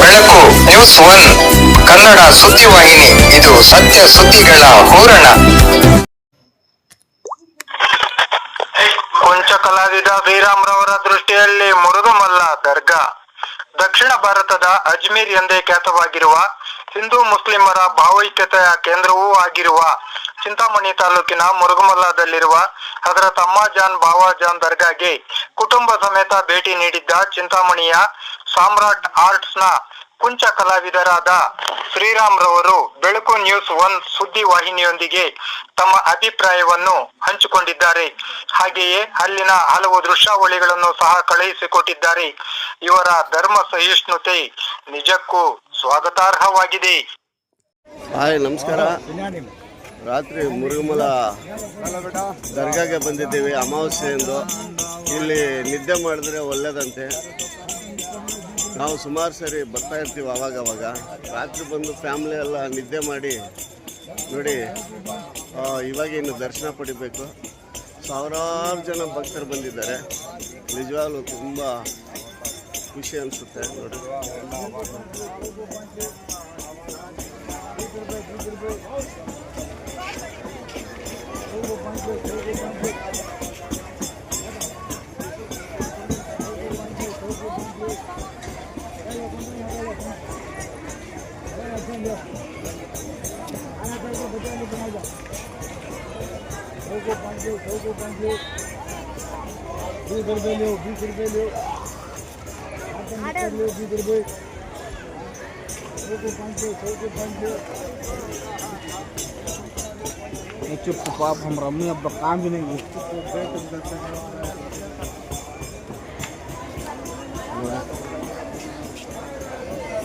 ಬೆಳಕು news one Kannada ಸುದ್ದಿವಾಹಿನಿ. ಇದು ಸತ್ಯ ಸುದ್ದಿಗಳ ಹೂರಣ. ಕೊಂಚ ಕಲಾವಿದ ಶ್ರೀರಾಮ್ರವರ ದೃಷ್ಟಿಯಲ್ಲಿ ಮುರುಗಮಲ್ಲ ದರ್ಗಾ ದಕ್ಷಿಣ ಭಾರತದ ಅಜ್ಮೀರ್ ಎಂದೇ ಖ್ಯಾತವಾಗಿರುವ ಹಿಂದೂ ಮುಸ್ಲಿಮರ ಭಾವೈಕ್ಯತೆಯ ಕೇಂದ್ರವೂ ಆಗಿರುವ ಚಿಂತಾಮಣಿ ತಾಲೂಕಿನ ಮುರುಗಮಲ್ಲದಲ್ಲಿರುವ ಹಜರತ್ ಅಮ್ಮಾಜಾನ್ ಬಾವಾಜಾನ್ ದರ್ಗಾಗೆ ಕುಟುಂಬ ಸಮೇತ ಭೇಟಿ ನೀಡಿದ್ದ ಚಿಂತಾಮಣಿಯ ಸಾಮ್ರಾಟ್ ಆರ್ಟ್ಸ್ನ ಕುಂಚ ಕಲಾವಿದರಾದ ಶ್ರೀರಾಮ್ರವರು ಬೆಳಕು ನ್ಯೂಸ್ ಒನ್ ಸುದ್ದಿ ವಾಹಿನಿಯೊಂದಿಗೆ ತಮ್ಮ ಅಭಿಪ್ರಾಯವನ್ನು ಹಂಚಿಕೊಂಡಿದ್ದಾರೆ. ಹಾಗೆಯೇ ಅಲ್ಲಿನ ಹಲವು ದೃಶ್ಯಾವಳಿಗಳನ್ನು ಸಹ ಕಳುಹಿಸಿಕೊಟ್ಟಿದ್ದಾರೆ. ಇವರ ಧರ್ಮ ಸಹಿಷ್ಣುತೆ ನಿಜಕ್ಕೂ ಸ್ವಾಗತಾರ್ಹವಾಗಿದೆ. ಹಾಯ್, ನಮಸ್ಕಾರ. ರಾತ್ರಿ ಮುರುಗಮಲ ದರ್ಗಾಗೆ ಬಂದಿದ್ದೀವಿ. ಅಮಾವಾಸ್ಯೆ ಎಂದು ಇಲ್ಲಿ ನಿದ್ದೆ ಮಾಡಿದ್ರೆ ಒಳ್ಳೆಯದಂತೆ. ನಾವು ಸುಮಾರು ಸರಿ ಬರ್ತಾ ಇರ್ತೀವಿ ಅವಾಗವಾಗ. ರಾತ್ರಿ ಬಂದು ಫ್ಯಾಮ್ಲಿ ಎಲ್ಲ ನಿದ್ದೆ ಮಾಡಿ ನೋಡಿ, ಇವಾಗ ಇನ್ನು ದರ್ಶನ ಪಡಿಬೇಕು. ಸಾವಿರಾರು ಜನ ಭಕ್ತರು ಬಂದಿದ್ದಾರೆ. ನಿಜವಾಗ್ಲೂ ತುಂಬ ಖುಷಿ ಅನಿಸುತ್ತೆ ನೋಡಿ. चुप पाप हम रमी अब काम भी नहीं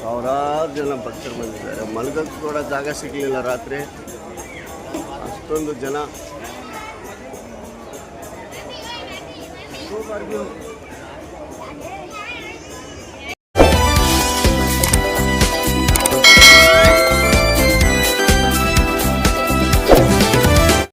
ಸಾವಿರಾರು ಜನ ಭಕ್ತರು ಬಂದಿದ್ದಾರೆ. ಮಲಗಕ್ಕೆ ಕೂಡ ಜಾಗ ಸಿಗಲಿಲ್ಲ ರಾತ್ರಿ, ಅಷ್ಟೊಂದು ಜನ.